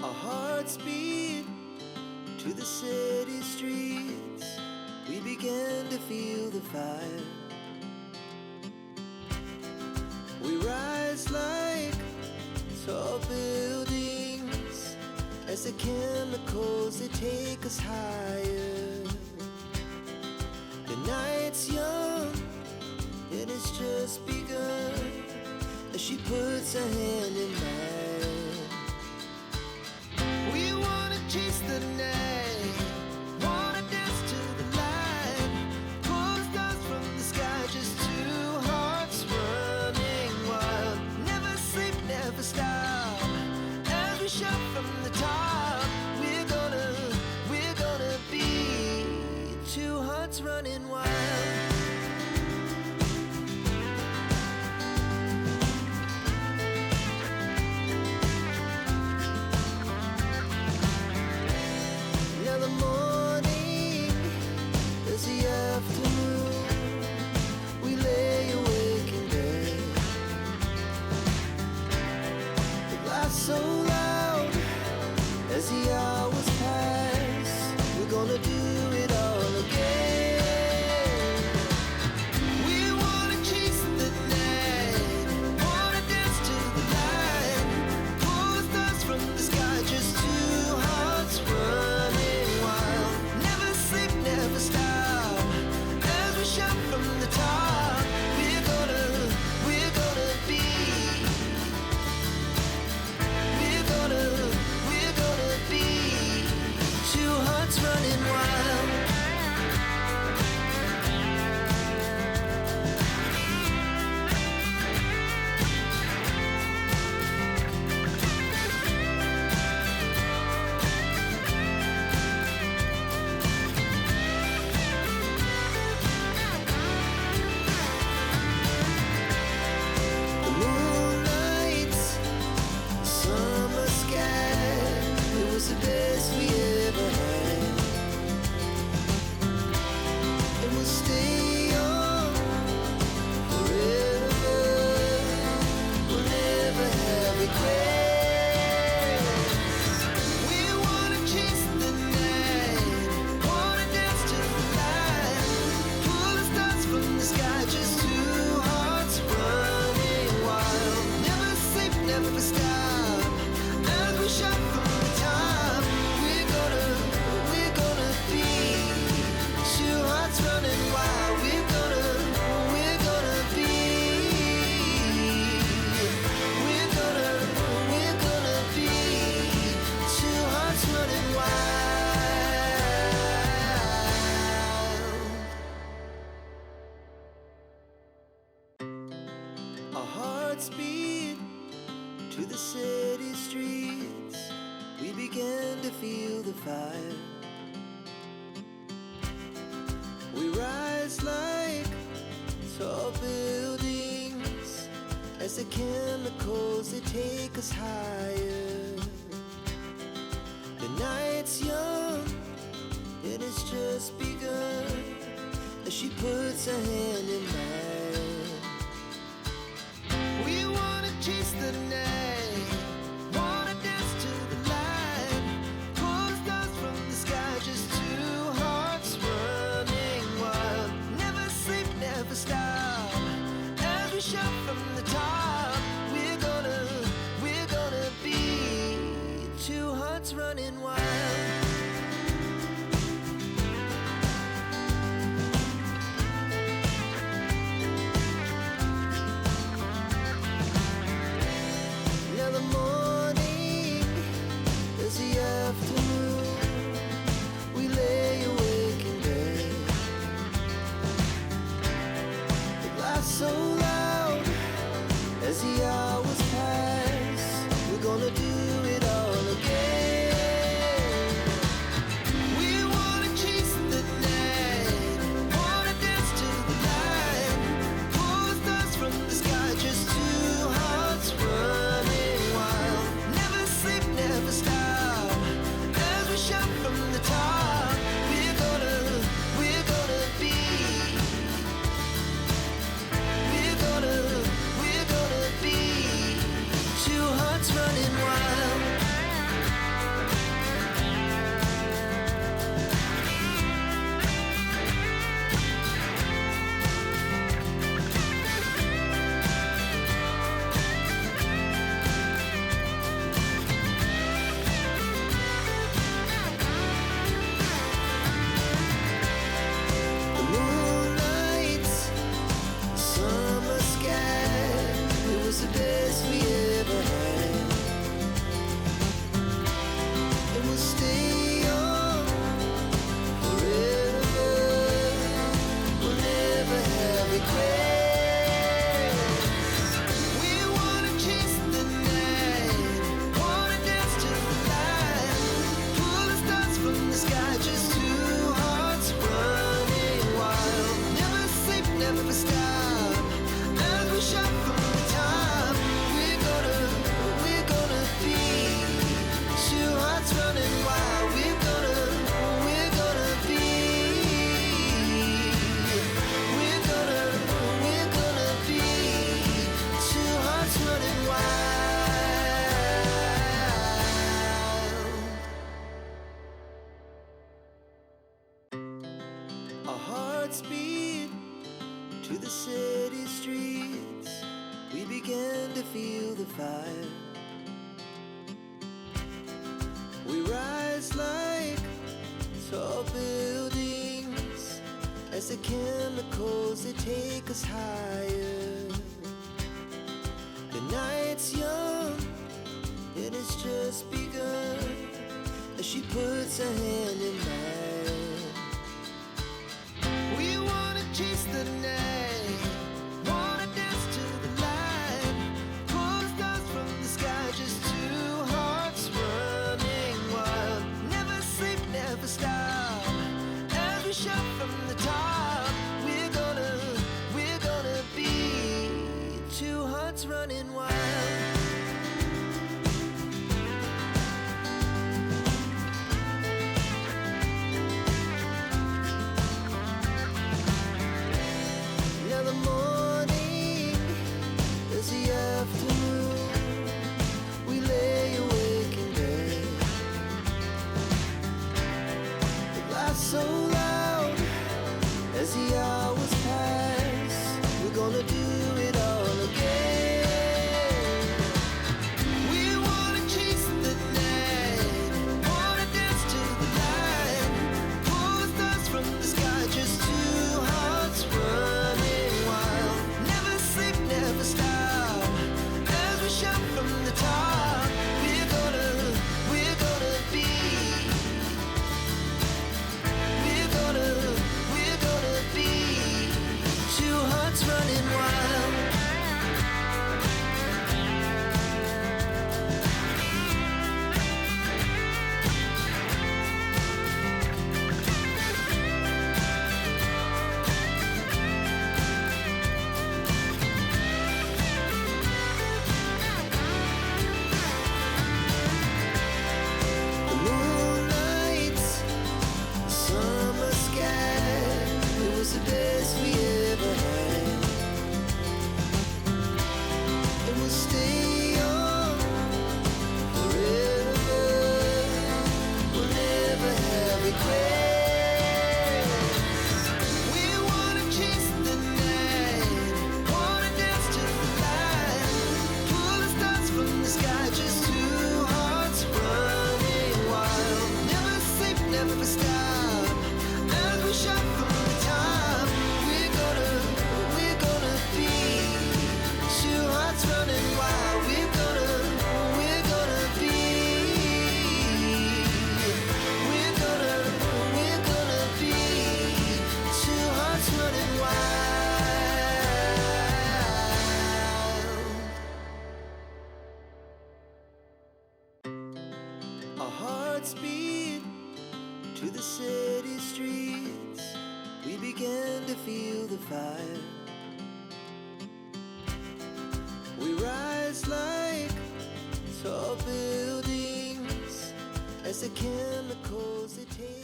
Our hearts beat to the city streets. We began to feel the fire. We rise like tall buildings as the chemicals, they take us higher. The night's young and it's just begun as she puts her hand in mine. We wanna chase the night, wanna dance to the light, pull the stars from the sky, just two hearts running wild. Never sleep, never stop, as we shout from the top. We're gonna be two hearts running wild. Afternoon, we lay awake in bed. The laughs so loud as the hours pass. We're gonna do it all again. We wanna chase the night, wanna dance to the light, pull the stars from the sky, just two hearts running wild. Never sleep, never stop, shout from the top. We're gonna be. We're gonna be two hearts running wild. The best we ever had, and we'll stay young forever. We'll never have regrets. We wanna chase the night, wanna dance to the light, pull the stars from the sky, just two hearts running wild. Never sleep, never stop, as we shout from the top. Running wild, we're gonna be. We're gonna be two hearts running wild. Our hearts beat to the city streets. We began to feel the fire. We rise like tall buildings as the chemicals, they take us higher. The night's young and it's just begun as she puts her hand in mine. We wanna chase the night, wanna dance to the light, pull the stars from the sky, just two hearts running wild. Never sleep, never stop, as we shout from the top. We're gonna be two hearts running wild. Now the morning is the afternoon. We lay awake in bed. The laughs so loud as the hours pass. We're gonna do it all again. fire. We rise like tall buildings as the chemicals, they take us higher. The night's young and it's just begun as she puts her hand in mine. We wanna chase the night, wanna dance to the light, pull the stars from the sky, just two hearts running wild. Never sleep, never stop, as we shout from the top. We're gonna be two hearts running wild. Now the morning is the afternoon. We lay awake in bed. The laughs so loud as the hours pass. We're gonna do it all again. We wanna chase the night, wanna dance to the light, pull the stars from the sky, just two hearts running wild. Never sleep, never stop, as we shout from the top. We're gonna be, we're gonna be two hearts running wild. The moonlight, summer sky, it was the best we ever had. And we'll stay on forever. We'll never have regrets. We wanna chase the night, wanna dance to the light, pull the stars from the sky, just two hearts running wild. Never sleep, never stop, as we shout from the top. We're gonna be two hearts running wild. We're gonna be, we're gonna be two hearts running wild. Our hearts beat to the city streets. We began to feel the fire. We rise like tall buildings as the chemicals, they take